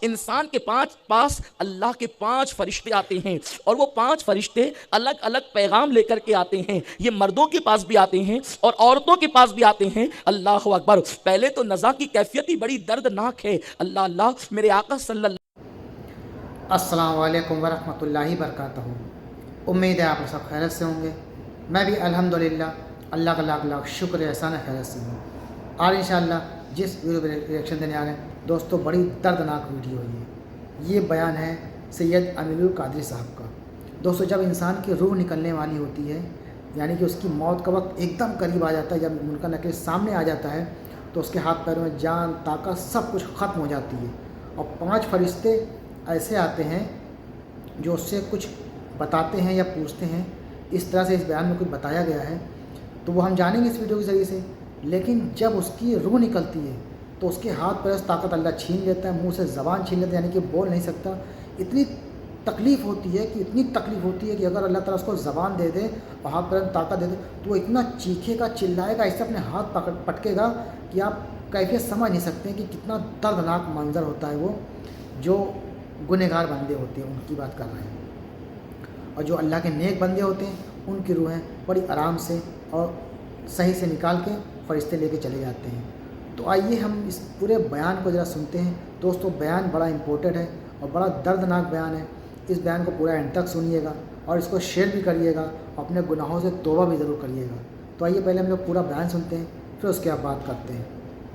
انسان کے پاس اللہ کے 5 فرشتے آتے ہیں اور وہ 5 فرشتے الگ الگ پیغام لے کر کے آتے ہیں. یہ مردوں کے پاس بھی آتے ہیں اور عورتوں کے پاس بھی آتے ہیں. اللہ اکبر. پہلے تو نزا کی کیفیت ہی بڑی دردناک ہے. اللہ میرے آقا صلی اللہ. السلام علیکم ورحمۃ اللہ وبرکاتہ. امید ہے آپ سب خیرت سے ہوں گے. میں بھی الحمدللہ اللہ کا لاکھ لاکھ شکر احسان خیرت سے ہوں. اور انشاءاللہ جس ویڈیو پہ ریئیکشن دینے آ رہے ہیں دوستو بڑی دردناک ویڈیو ہے. یہ بیان ہے سید امین القادری صاحب کا. دوستو جب انسان کی روح نکلنے والی ہوتی ہے یعنی کہ اس کی موت کا وقت ایک دم قریب آ جاتا ہے, جب ملکہ نکل سامنے آ جاتا ہے تو اس کے ہاتھ پیروں میں جان طاقت سب کچھ ختم ہو جاتی ہے. اور 5 فرشتے ایسے آتے ہیں جو اس سے کچھ بتاتے ہیں یا پوچھتے ہیں. اس طرح سے اس بیان میں کچھ بتایا گیا ہے تو وہ ہم جانیں گے اس ویڈیو کے ذریعے سے. لیکن جب اس کی روح نکلتی ہے تو اس کے ہاتھ پیر سے طاقت اللہ چھین لیتا ہے, منہ سے زبان چھین لیتا ہے, یعنی کہ بول نہیں سکتا. اتنی تکلیف ہوتی ہے کہ اگر اللہ تعالیٰ اس کو زبان دے دے اور ہاتھ پیر میں طاقت دے دے تو وہ اتنا چیخے گا, چلائے گا, اس سے اپنے ہاتھ پٹکے گا کہ آپ کیفیت سمجھ نہیں سکتے ہیں کہ کتنا دردناک منظر ہوتا ہے. وہ جو گنہگار بندے ہوتے ہیں ان کی بات کر رہے ہیں, اور جو اللہ کے نیک بندے ہوتے ہیں ان کی روحیں بڑی آرام سے اور صحیح سے نکال کے فرشتے لے کے چلے جاتے ہیں. تو آئیے ہم اس پورے بیان کو ذرا سنتے ہیں. دوستو بیان بڑا امپورٹنٹ ہے اور بڑا دردناک بیان ہے. اس بیان کو پورا اینڈ تک سنیے گا اور اس کو شیئر بھی کریے گا, اپنے گناہوں سے توبہ بھی ضرور کریے گا. تو آئیے پہلے ہم لوگ پورا بیان سنتے ہیں, پھر اس کے بعد بات کرتے ہیں.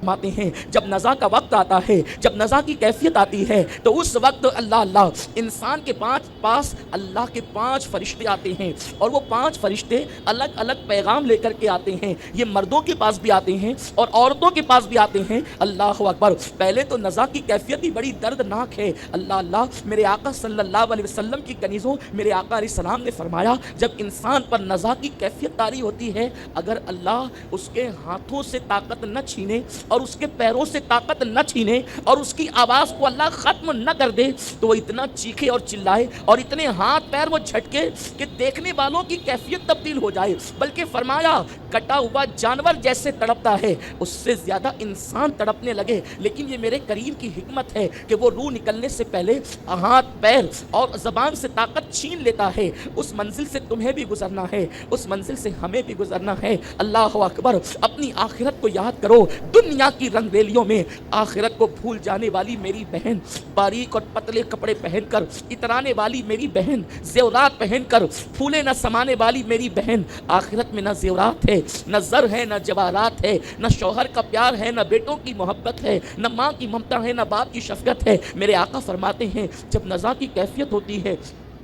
فرماتے ہیں جب نزا کا وقت آتا ہے, جب نزا کی کیفیت آتی ہے تو اس وقت اللہ انسان کے پاس اللہ کے 5 فرشتے آتے ہیں اور وہ 5 فرشتے الگ الگ پیغام لے کر کے آتے ہیں. یہ مردوں کے پاس بھی آتے ہیں اور عورتوں کے پاس بھی آتے ہیں. اللہ اکبر. پہلے تو نزا کی کیفیت ہی بڑی دردناک ہے. اللہ میرے آقا صلی اللہ علیہ وسلم کی کنیزوں میرے آقا علیہ السلام نے فرمایا جب انسان پر نزا کی کیفیت طاری ہوتی ہے, اگر اللہ اس کے ہاتھوں سے طاقت نہ چھینے اور اس کے پیروں سے طاقت نہ چھینے اور اس کی آواز کو اللہ ختم نہ کر دے تو وہ اتنا چیخے اور چلائے اور اتنے ہاتھ پیر وہ جھٹکے کہ دیکھنے والوں کی کیفیت تبدیل ہو جائے. بلکہ فرمایا کٹا ہوا جانور جیسے تڑپتا ہے اس سے زیادہ انسان تڑپنے لگے. لیکن یہ میرے کریم کی حکمت ہے کہ وہ روح نکلنے سے پہلے ہاتھ پیر اور زبان سے طاقت چھین لیتا ہے. اس منزل سے تمہیں بھی گزرنا ہے, اس منزل سے ہمیں بھی گزرنا ہے. اللہ اکبر. اپنی آخرت کو یاد کرو. دنیا کی رنگ ریلیوں میں آخرت کو بھول جانے والی میری بہن, باریک اور پتلے کپڑے پہن کر اترانے والی میری بہن, زیورات پہن کر پھولے نہ سمانے والی میری بہن, آخرت میں نہ زیورات ہے, نہ زر ہے, نہ جواہرات ہے, نہ شوہر کا پیار ہے, نہ بیٹوں کی محبت ہے, نہ ماں کی ممتا ہے, نہ باپ کی شفقت ہے. میرے آقا فرماتے ہیں جب نزا کی کیفیت ہوتی ہے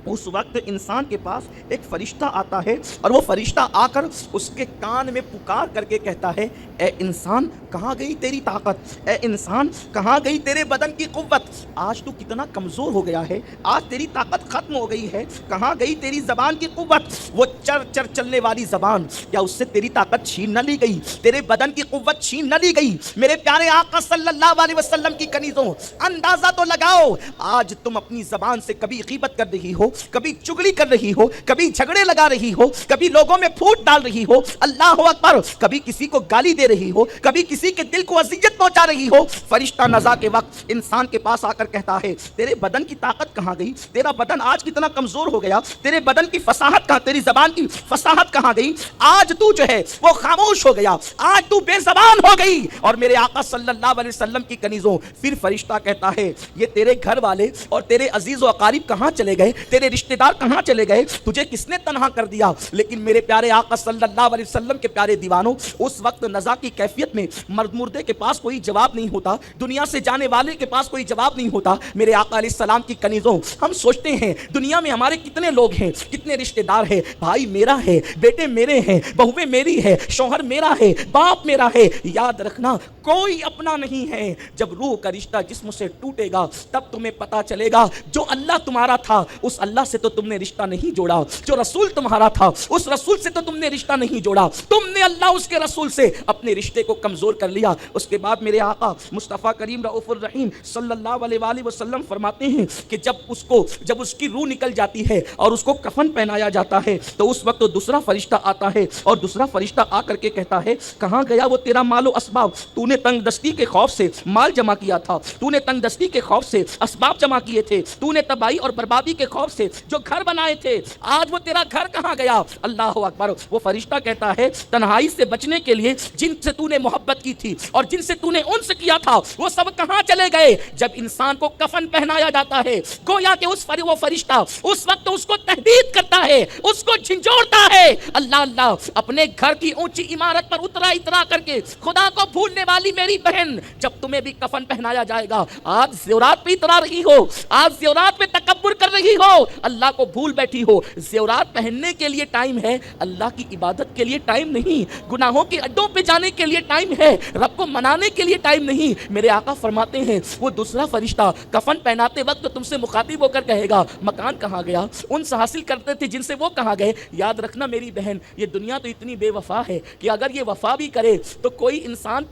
اس وقت انسان کے پاس ایک فرشتہ آتا ہے اور وہ فرشتہ آ کر اس کے کان میں پکار کر کے کہتا ہے اے انسان کہاں گئی تیری طاقت, اے انسان کہاں گئی تیرے بدن کی قوت, آج تو کتنا کمزور ہو گیا ہے, آج تیری طاقت ختم ہو گئی ہے, کہاں گئی تیری زبان کی قوت, وہ چر چر چلنے والی زبان, کیا اس سے تیری طاقت چھین نہ لی گئی, تیرے بدن کی قوت چھین نہ لی گئی. میرے پیارے آقا صلی اللہ علیہ وسلم کی کنیزوں اندازہ تو لگاؤ, آج تم اپنی زبان سے کبھی غیبت کر رہی ہو, کبھی چگلی کر رہی ہو, کبھی جھگڑے لگا رہی ہو, کبھی لوگوں میں پھوٹ ڈال رہی ہو, اللہ اکبر, کبھی کسی کو گالی دے رہی ہو, کبھی کسی کے دل کو اذیت پہنچا رہی ہو. فرشتہ نزا کے وقت انسان کے پاس آ کر کہتا ہے تیرے بدن کی طاقت کہاں گئی, تیرا بدن آج کتنا کمزور ہو گیا, تیرے بدن کی فصاحت کہاں, تیری زبان کی فصاحت کہاں گئی, آج تو جو ہے وہ خاموش ہو گیا, آج تو بے زبان ہو گئی. اور میرے آقا صلی اللہ علیہ وسلم کی کنیزوں پھر فرشتہ کہتا ہے یہ تیرے گھر والے اور تیرے عزیز و اقارب کہاں چلے گئے, تیرے رشتہ دار کہاں چلے گئے, تجھے کس نے تنہا کر دیا. لیکن میرے پیارے آقا صلی اللہ علیہ وسلم کے پیارے دیوانوں اس وقت نزا کی کیفیت میں مرد مردے کے پاس کوئی جواب نہیں ہوتا, دنیا سے جانے والے کے پاس کوئی جواب نہیں ہوتا. میرے آقا علیہ السلام کی کنیزوں ہم سوچتے ہیں دنیا میں ہمارے کتنے لوگ ہیں, کتنے رشتہ دار ہیں, بھائی میرا ہے, بیٹے میرے ہیں, بہویں میری ہے, شوہر میرا ہے, باپ میرا ہے. یاد رکھنا کوئی اپنا نہیں ہے. جب روح کا رشتہ جسم سے ٹوٹے گا تب تمہیں پتا چلے گا جو اللہ تمہارا تھا اس اللہ سے تو تم نے رشتہ نہیں جوڑا، جو رسول تمہارا تھا اس رسول سے تو تم نے رشتہ نہیں جوڑا، تم نے اللہ اس کے رسول سے اپنے رشتے کو کمزور کر لیا۔ اس کے بعد میرے آقا مصطفیٰ کریم رؤوف الرحیم صلی اللہ علیہ وآلہ وسلم فرماتے ہیں کہ جب اس کی روح نکل جاتی ہے اور اس کو کفن پہنایا جاتا ہے تو اس وقت دوسرا فرشتہ آتا ہے اور دوسرا فرشتہ آ کر کے کہتا ہے کہاں گیا وہ تیرا مال و اسباب؟ تو نے تنگ دستی کے خوف سے مال جمع کیا تھا، تو نے تنگ دستی کے خوف سے اسباب جمع کیے تھے، تو نے تباہی اور بربادی کے خوف سے جو گھر بنائے تھے، آج وہ تیرا گھر کہاں گیا؟ اللہ اکبر۔ وہ فرشتہ کہتا ہے تنہائی سے بچنے کے لیے جن سے تو نے محبت کی تھی اور جن سے تو نے انس کیا تھا وہ سب کہاں چلے گئے؟ جب انسان کو کفن پہنایا جاتا ہے گویا کہ وہ فرشتہ اس وقت اس کو تہدید کرتا ہے، اس کو جھنجھوڑتا ہے۔ اللہ اللہ، اپنے گھر کی اونچی عمارت پر اترا کر کے خدا کو بھولنے والی میری بہن، جب تمہیں بھی کفن پہنایا جائے گا، آج زیورات پہ اترا رہی ہو، آج زیورات پہ تکبر کر رہی ہو، اللہ کو بھول بیٹھی ہو۔ زیورات پہننے کے لیے ٹائم ہے، اللہ کی عبادت کے لیے ٹائم نہیں، گناہوں کے اڈوں پہ جانے کے لیے ٹائم ہے، رب کو منانے کے لیے ٹائم نہیں۔ میرے آقا فرماتے ہیں وہ دوسرا فرشتہ کفن پہناتے وقت تم سے مخاطب ہو کر کہے گا مکان کہاں گیا؟ ان سے حاصل کرتے تھے جن سے وہ کہاں گئے؟ یاد رکھنا میری بہن، یہ دنیا تو اتنی بے وفا ہے کہ اگر یہ وفا بھی کرے تو کوئی انسان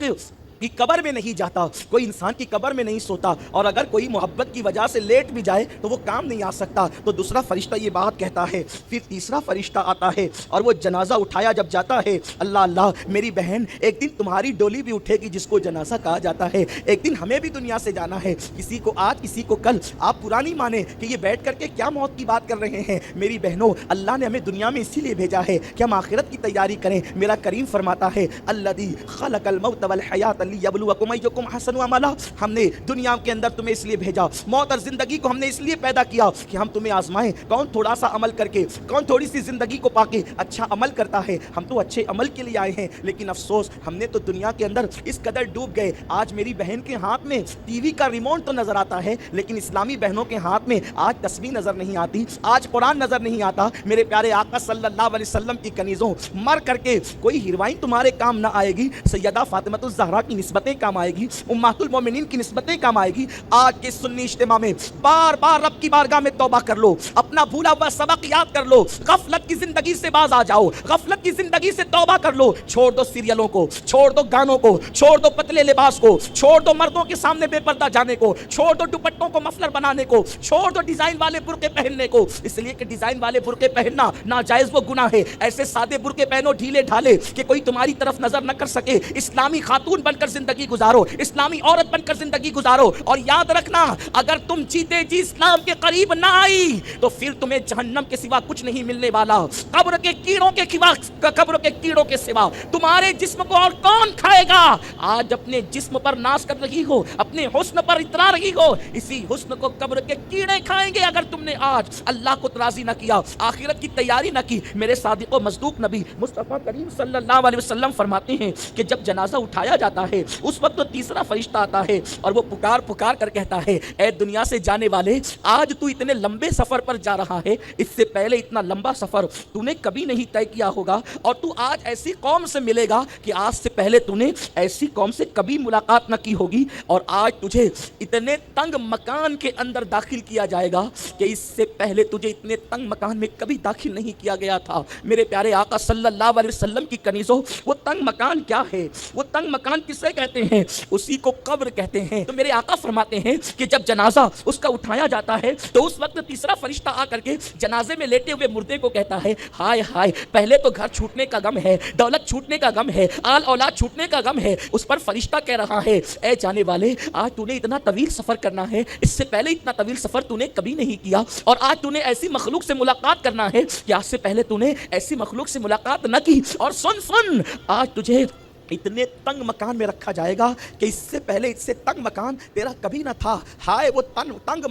کی قبر میں نہیں جاتا، کوئی انسان کی قبر میں نہیں سوتا، اور اگر کوئی محبت کی وجہ سے لیٹ بھی جائے تو وہ کام نہیں آ سکتا۔ تو دوسرا فرشتہ یہ بات کہتا ہے، پھر تیسرا فرشتہ آتا ہے اور وہ جنازہ اٹھایا جب جاتا ہے، اللہ اللہ میری بہن، ایک دن تمہاری ڈولی بھی اٹھے گی جس کو جنازہ کہا جاتا ہے، ایک دن ہمیں بھی دنیا سے جانا ہے، کسی کو آج کسی کو کل۔ آپ پرانی مانے کہ یہ بیٹھ کر کے کیا موت کی بات کر رہے ہیں؟ میری بہنوں، اللہ نے ہمیں دنیا میں اسی لیے بھیجا ہے کہ ہم آخرت کی تیاری کریں۔ میرا کریم فرماتا ہے الذی خلق الموت والحیات لیبلوکم ایکم احسن عملا، ہم نے دنیا کے اندر تمہیں اس لیے بھیجا، موت اور زندگی کو ہم نے اس لیے پیدا کیا کہ ہم تمہیں آزمائیں، کون تھوڑا سا عمل کر کے، کون تھوڑی سی زندگی کو پا کے اچھا عمل کرتا ہے۔ ہم تو اچھے عمل کے لیے آئے ہیں، لیکن افسوس ہم نے تو دنیا کے اندر اس قدر ڈوب گئے۔ آج میری بہن کے ہاتھ میں ٹی وی کا ریموٹ تو نظر آتا ہے، لیکن اسلامی بہنوں کے ہاتھ میں آج تسبیح نظر نہیں آتی، آج قرآن نظر نہیں آتا۔ میرے پیارے آقا صلی اللہ علیہ وسلم کی کنیزوں، مر کر کے کوئی ہیروئن تمہارے کام نہ آئے گی، سیدہ فاطمہ الزہرا کی نسبتیں کام آئے گی، امہات المومنین کی نسبتیں کام آئے گی۔ آج کے سنی اجتماع میں بار بار رب کی بارگاہ میں توبہ کر لو، اپنا بھولا ہوا سبق یاد کر لو، غفلت کی زندگی سے باز آ جاؤ، غفلت کی زندگی سے توبہ کر لو، چھوڑ دو سیریلوں کو، چھوڑ دو گانوں کو، چھوڑ دو پتلے لباس کو، چھوڑ دو مردوں کے سامنے بے پردہ جانے کو، چھوڑ دو دوپٹوں کو مفلر بنانے کو، چھوڑ دو ڈیزائن والے برقعے پہننے کو، اس لیے کہ ڈیزائن والے برقعے پہننا ناجائز وہ گناہ ہے۔ ایسے سادے برقعے پہنو ڈھیلے ڈھالے کہ کوئی تمہاری طرف نظر نہ کر سکے، اسلامی خاتون بن کر زندگی گزارو، اسلامی عورت بن کر زندگی گزارو، اور یاد رکھنا اگر تم جیتے جی اسلام کے قریب نہ آئی تو پھر تمہیں جہنم کے سوا کچھ نہیں ملنے والا، قبر کے کیڑوں کے سوا تمہارے جسم کو اور کون کھائے گا؟ آج اپنے جسم پر ناز کر رہی ہو، اپنے حسن پر اترا رہی ہو، اسی حسن کو قبر کے کیڑے کھائیں گے اگر تم نے آج اللہ کو راضی نہ کیا، آخرت کی تیاری نہ کی۔ میرے صادق و مصدوق نبی مصطفیٰ کریم صلی اللہ علیہ وسلم فرماتے ہیں کہ جب جنازہ اٹھایا جاتا ہے اس وقت تو تیسرا فرشتہ آتا ہے اور وہ پکار کر کہتا ہے اے دنیا سے جانے والے، آج تو اتنے لمبے سفر پر جا رہا ہے، اس سے پہلے اتنا لمبا سفر تو نے کبھی نہیں طے کیا ہوگا، اور تو آج ایسی قوم سے ملے گا کہ آج سے پہلے تو نے ایسی قوم سے کبھی ملاقات نہ کی ہوگی، اور آج تجھے اتنے تنگ مکان کے اندر داخل کیا جائے گا کہ اس سے پہلے تجھے اتنے تنگ مکان میں کبھی داخل نہیں کیا گیا تھا۔ میرے پیارے آقا صلی اللہ علیہ وسلم کی کنیزوں، وہ تنگ مکان کیا ہے؟ وہ تنگ مکان کسے کہتے ہیں؟ اسی کو قبر کہتے ہیں۔ تو میرے آقا فرماتے ہیں کہ جب جنازہ اس کا اٹھایا جاتا ہے تو اس وقت تیسرا فرشتہ آ کر کے جنازے میں لیٹے ہوئے مردے کو کہتا ہے ہائے ہائے، پہلے تو گھر چھوٹنے کا غم ہے، دولت چھوٹنے کا غم ہے، آل اولاد چھوٹنے کا غم ہے، اس پر فرشتہ کہہ رہا ہے اے جانے والے، آج تو نے اتنا طویل سفر کرنا ہے، اس سے پہلے اتنا طویل سفر تو نے کبھی نہیں کیا، اور آج تو نے ایسی مخلوق سے ملاقات کرنا ہے کہ آج سے پہلے تو نے ایسی مخلوق سے ملاقات نہ کی، اور سن آج تجھے اتنے تنگ مکان میں رکھا جائے گا کہ اس سے پہلے اس سے تنگ مکان تیرا کبھی نہ تھا۔ ہائے وہ تنگ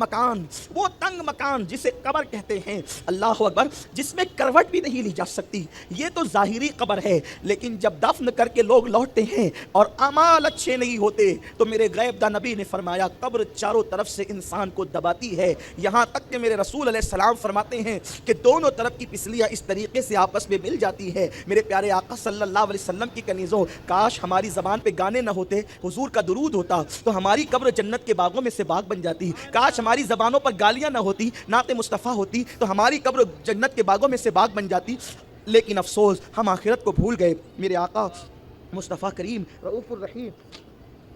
مکان جسے قبر کہتے ہیں، اللہ اکبر، جس میں کروٹ بھی نہیں لی جا سکتی۔ یہ تو ظاہری قبر ہے، لیکن جب دفن کر کے لوگ لوٹتے ہیں اور اعمال اچھے نہیں ہوتے تو میرے غیب داں نبی نے فرمایا قبر چاروں طرف سے انسان کو دباتی ہے، یہاں تک کہ میرے رسول علیہ السلام فرماتے ہیں کہ دونوں طرف کی پسلیاں اس طریقے سے آپس میں مل جاتی ہے۔ میرے پیارے آقا صلی اللہ علیہ وسلم کی کنیزوں، کاش ہماری زبان پہ گانے نہ ہوتے، حضور کا درود ہوتا تو ہماری قبر جنت کے باغوں میں سے باغ بن جاتی۔ کاش ہماری زبانوں پر گالیاں نہ ہوتی، نعت مصطفیٰ ہوتی تو ہماری قبر جنت کے باغوں میں سے باغ بن جاتی۔ لیکن افسوس ہم آخرت کو بھول گئے۔ میرے آقا مصطفیٰ کریم رؤوف الرحیم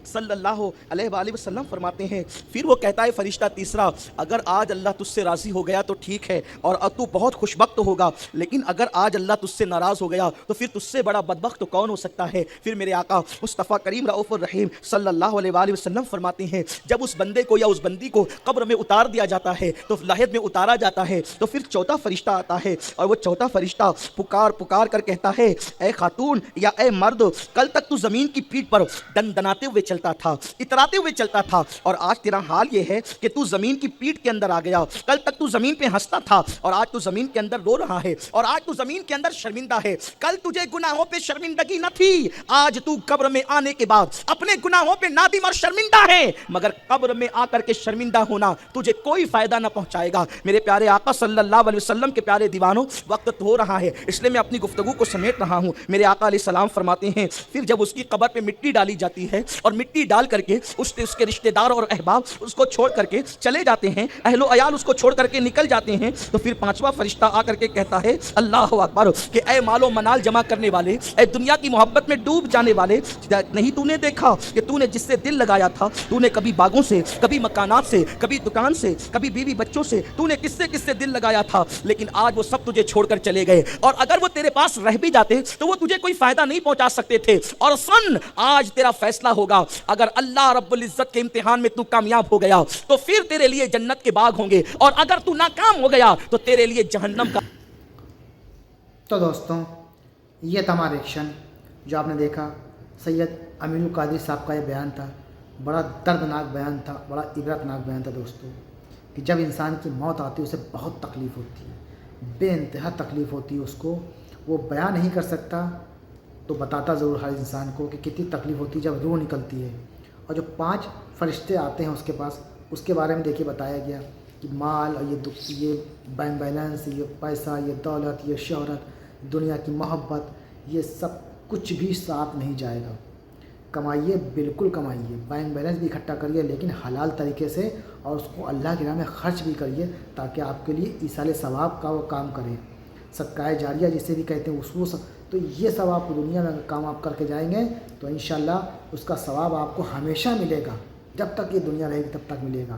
صلی اللہ علیہ وآلہ وسلم فرماتے ہیں، پھر وہ کہتا ہے فرشتہ تیسرا، اگر آج اللہ تجھ سے راضی ہو گیا تو ٹھیک ہے اور اب تو بہت خوش بخت ہوگا، لیکن اگر آج اللہ تجھ سے ناراض ہو گیا تو پھر تجھ سے بڑا بدبخت کون ہو سکتا ہے؟ پھر میرے آقا مصطفیٰ کریم رؤوف الرحیم صلی اللہ علیہ وآلہ وسلم فرماتے ہیں، جب اس بندے کو یا اس بندی کو قبر میں اتار دیا جاتا ہے تو لحد میں اتارا جاتا ہے تو پھر چوتھا فرشتہ آتا ہے اور وہ چوتھا فرشتہ پکار کر کہتا ہے، اے خاتون یا اے مرد، کل تک تو زمین کی پیٹھ پر دندناتے ہوئے چلتا تھا، اتراتے ہوئے چلتا تھا، اور آج تیرا حال یہ ہے کہ تو زمین کی پیٹھ کے اندر آ گیا۔ کل تک تو زمین پہ ہنستا تھا اور آج تو زمین کے اندر رو رہا ہے، اور آج تو زمین کے اندر شرمندہ ہے۔ کل تجھے گناہوں پہ شرمندگی نہ تھی، آج تو قبر میں آنے کے بعد اپنے گناہوں پہ نادم اور شرمندہ ہے، مگر قبر میں آ کر کے شرمندہ ہونا تجھے کوئی فائدہ نہ پہنچائے گا۔ میرے پیارے آقا صلی اللہ علیہ وسلم کے پیارے دیوانوں، وقت ہو رہا ہے اس لیے میں اپنی گفتگو کو سمیٹ رہا ہوں۔ میرے آقا علیہ السلام فرماتے ہیں، پھر جب اس کی قبر پہ مٹی ڈالی جاتی ہے اور مٹی ڈال کر کے اس کے رشتہ دار اور احباب اس کو چھوڑ کر کے چلے جاتے ہیں، اہل و عیال اس کو چھوڑ کر کے نکل جاتے ہیں، تو پھر پانچواں فرشتہ آ کر کے کہتا ہے، اللہ اکبر، کہ اے مال و منال جمع کرنے والے، اے دنیا کی محبت میں ڈوب جانے والے، نہیں تو نے دیکھا کہ تو نے جس سے دل لگایا تھا، تو نے کبھی باغوں سے، کبھی مکانات سے، کبھی دکان سے، کبھی بیوی بچوں سے، تو نے کس سے دل لگایا تھا، لیکن آج وہ سب تجھے چھوڑ کر چلے گئے، اور اگر وہ تیرے پاس رہ بھی جاتے تو وہ تجھے کوئی فائدہ نہیں پہنچا سکتے تھے۔ اور سن، آج تیرا فیصلہ ہوگا، اگر اللہ رب العزت کے امتحان میں تو کامیاب ہو گیا تو پھر تیرے لیے جنت کے باغ ہوں گے، اور اگر تو ناکام ہو گیا تو تیرے لیے جہنم کا۔ تو دوستوں، یہ تھا ہمارا ایکشن جو آپ نے دیکھا۔ سید امین القادری صاحب کا یہ بیان تھا، بڑا دردناک بیان تھا، بڑا عبرتناک بیان تھا دوستوں، کہ جب انسان کی موت آتی ہے اسے بہت تکلیف ہوتی ہے، بے انتہا تکلیف ہوتی ہے، اس کو وہ بیان نہیں کر سکتا تو بتاتا ضرور ہر انسان کو کہ کتنی تکلیف ہوتی ہے جب روح نکلتی ہے۔ اور جو 5 فرشتے آتے ہیں اس کے پاس، اس کے بارے میں دیکھیے بتایا گیا کہ مال اور یہ بینک بیلنس، یہ پیسہ، یہ دولت، یہ شہرت، دنیا کی محبت، یہ سب کچھ بھی ساتھ نہیں جائے گا۔ کمائیے، بالکل کمائیے، بینک بیلنس بھی اکٹھا کریے، لیکن حلال طریقے سے، اور اس کو اللہ کی راہ میں خرچ بھی کریے تاکہ آپ کے لیے ایصال ثواب کا وہ کام کرے۔ صدقہ جاریہ جسے بھی کہتے ہیں اس تو یہ سب آپ دنیا میں اگر کام آپ کر کے جائیں گے تو انشاءاللہ اس کا ثواب آپ کو ہمیشہ ملے گا، جب تک یہ دنیا رہے گی تب تک ملے گا۔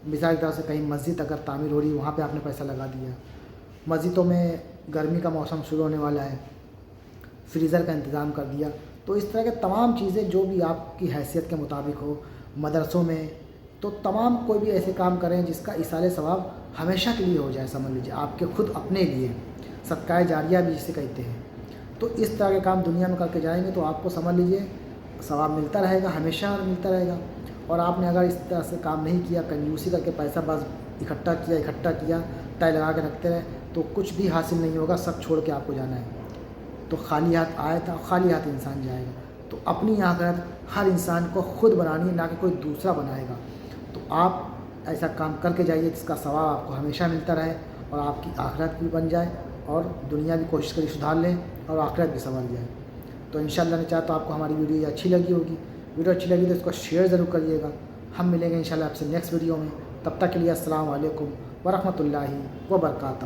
مثال کی طرح سے کہیں مسجد اگر تعمیر ہو رہی ہے، وہاں پہ آپ نے پیسہ لگا دیا، مسجدوں میں گرمی کا موسم شروع ہونے والا ہے، فریزر کا انتظام کر دیا، تو اس طرح کے تمام چیزیں جو بھی آپ کی حیثیت کے مطابق ہو، مدرسوں میں، تو تمام کوئی بھی ایسے کام کریں جس کا ایصال ثواب ہمیشہ کے لیے ہو جائے، سمجھ لیجیے آپ کے خود اپنے لیے، صدقہ جاریہ بھی جسے کہتے ہیں۔ تو اس طرح کے کام دنیا میں کر کے جائیں گے تو آپ کو سمجھ لیجیے ثواب ملتا رہے گا، ہمیشہ ملتا رہے گا۔ اور آپ نے اگر اس طرح سے کام نہیں کیا، کنجوسی کر کے پیسہ بس اکٹھا کیا، ٹائی لگا کے رکھتے رہے، تو کچھ بھی حاصل نہیں ہوگا، سب چھوڑ کے آپ کو جانا ہے۔ تو خالی ہاتھ آیا تھا، خالی ہاتھ انسان جائے گا۔ تو اپنی آخرت ہر انسان کو خود بنانی ہے، نہ کہ کوئی دوسرا بنائے گا۔ تو آپ ایسا کام کر کے جائیے جس کا ثواب آپ کو ہمیشہ ملتا رہے، اور آپ کی آخرت بھی بن جائے، اور دنیا بھی کوشش کری سدھار لیں، اور آخرت بھی سنور جائے۔ تو انشاءاللہ نے چاہا تو آپ کو ہماری ویڈیو یہ اچھی لگی ہوگی، ویڈیو اچھی لگی تو اس کو شیئر ضرور کریے گا۔ ہم ملیں گے انشاءاللہ آپ سے نیکسٹ ویڈیو میں، تب تک کے لیے السلام علیکم ورحمۃ اللہ وبرکاتہ۔